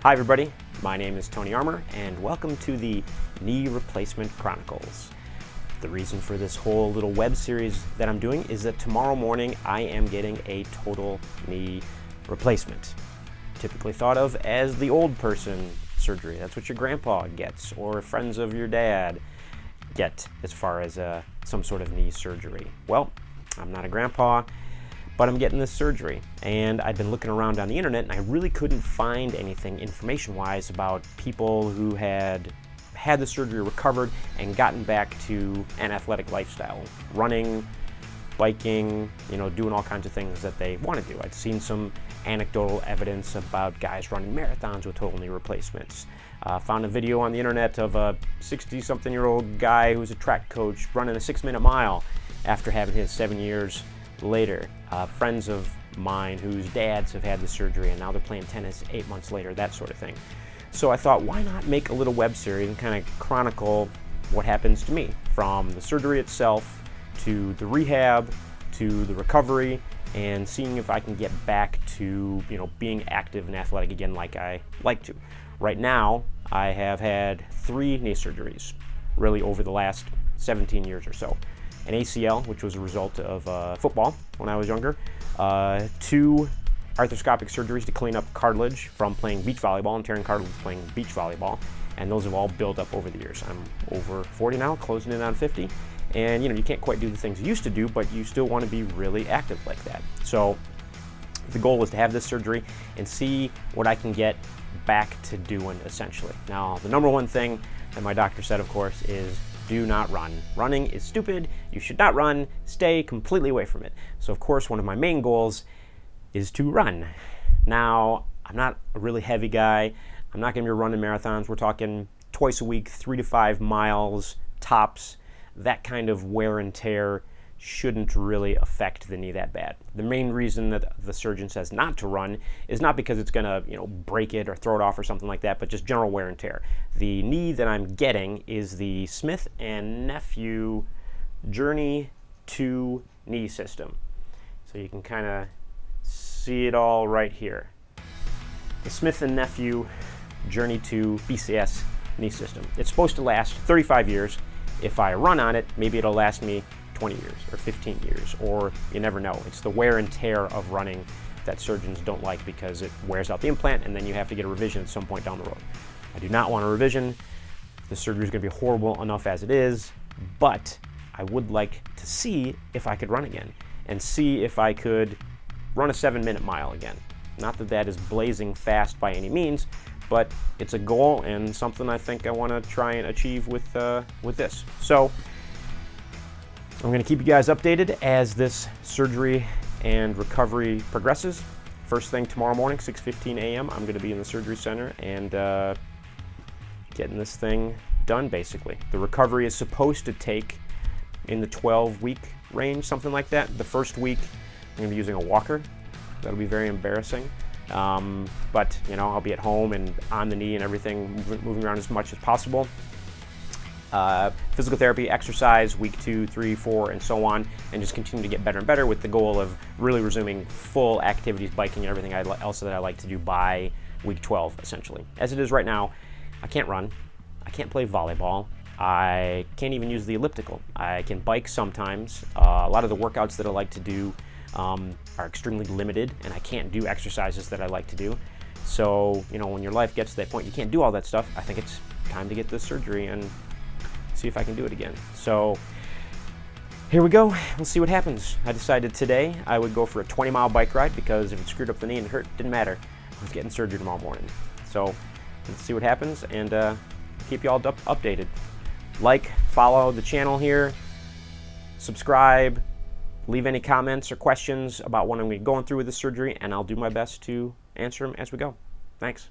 Hi everybody, my name is Tony Armour and welcome to the Knee Replacement Chronicles. The reason for this whole little web series that I'm doing is that tomorrow morning I am getting a total knee replacement. Typically thought of as the old person surgery. That's what your grandpa gets or friends of your dad get as far as some sort of knee surgery. Well, I'm not a grandpa, but I'm getting this surgery, and I've been looking around on the internet and I really couldn't find anything information-wise about people who had the surgery, recovered, and gotten back to an athletic lifestyle. Running, biking, doing all kinds of things that they want to do. I'd seen some anecdotal evidence about guys running marathons with total knee replacements. Found a video on the internet of a 60-something-year-old guy who's a track coach running a 6-minute mile after having his 7 years later. Friends of mine whose dads have had the surgery and now they're playing tennis 8 months later, that sort of thing. So I thought, why not make a little web series and kind of chronicle what happens to me, from the surgery itself to the rehab to the recovery, and seeing if I can get back to being active and athletic again like I like to. Right now I have had 3 knee surgeries really over the last 17 years or so. An ACL, which was a result of football when I was younger, 2 arthroscopic surgeries to clean up cartilage from playing beach volleyball and tearing cartilage playing beach volleyball, and those have all built up over the years. I'm over 40 now, closing in on 50, and you can't quite do the things you used to do, but you still want to be really active like that. So the goal is to have this surgery and see what I can get back to doing, essentially. Now, the number one thing that my doctor said, of course, is do not run. Running is stupid. You should not run. Stay completely away from it. So of course, one of my main goals is to run. Now, I'm not a really heavy guy. I'm not going to be running marathons. We're talking twice a week, 3 to 5 miles tops. That kind of wear and tear shouldn't really affect the knee that bad. The main reason that the surgeon says not to run is not because it's going to, break it or throw it off or something like that, but just general wear and tear. The knee that I'm getting is the Smith & Nephew Journey 2 knee system. So you can kind of see it all right here. The Smith & Nephew Journey 2 BCS knee system. It's supposed to last 35 years. If I run on it, maybe it'll last me 20 years or 15 years, or you never know. It's the wear and tear of running that surgeons don't like because it wears out the implant and then you have to get a revision at some point down the road. I do not want a revision. The surgery is going to be horrible enough as it is, but I would like to see if I could run again and see if I could run a 7-minute mile again. Not that that is blazing fast by any means, but it's a goal and something I think I want to try and achieve with this. So I'm going to keep you guys updated as this surgery and recovery progresses. First thing tomorrow morning, 6:15 a.m., I'm going to be in the surgery center and getting this thing done, basically. The recovery is supposed to take in the 12-week range, something like that. The first week, I'm going to be using a walker. That'll be very embarrassing. But, I'll be at home and on the knee and everything, moving around as much as possible. Physical therapy, exercise, week 2, 3, 4, and so on, and just continue to get better and better with the goal of really resuming full activities, biking and everything else that I like to do by week 12, essentially. As it is right now, I can't run, I can't play volleyball, I can't even use the elliptical. I can bike sometimes. A lot of the workouts that I like to do are extremely limited, and I can't do exercises that I like to do. So, when your life gets to that point, you can't do all that stuff. I think it's time to get this surgery and see if I can do it again. So here we go. We'll see what happens. I decided today I would go for a 20-mile bike ride because if it screwed up the knee and it hurt, didn't matter. I was getting surgery tomorrow morning. So let's see what happens and keep you all updated. Like, follow the channel here, subscribe, leave any comments or questions about what I'm going through with this surgery, and I'll do my best to answer them as we go. Thanks.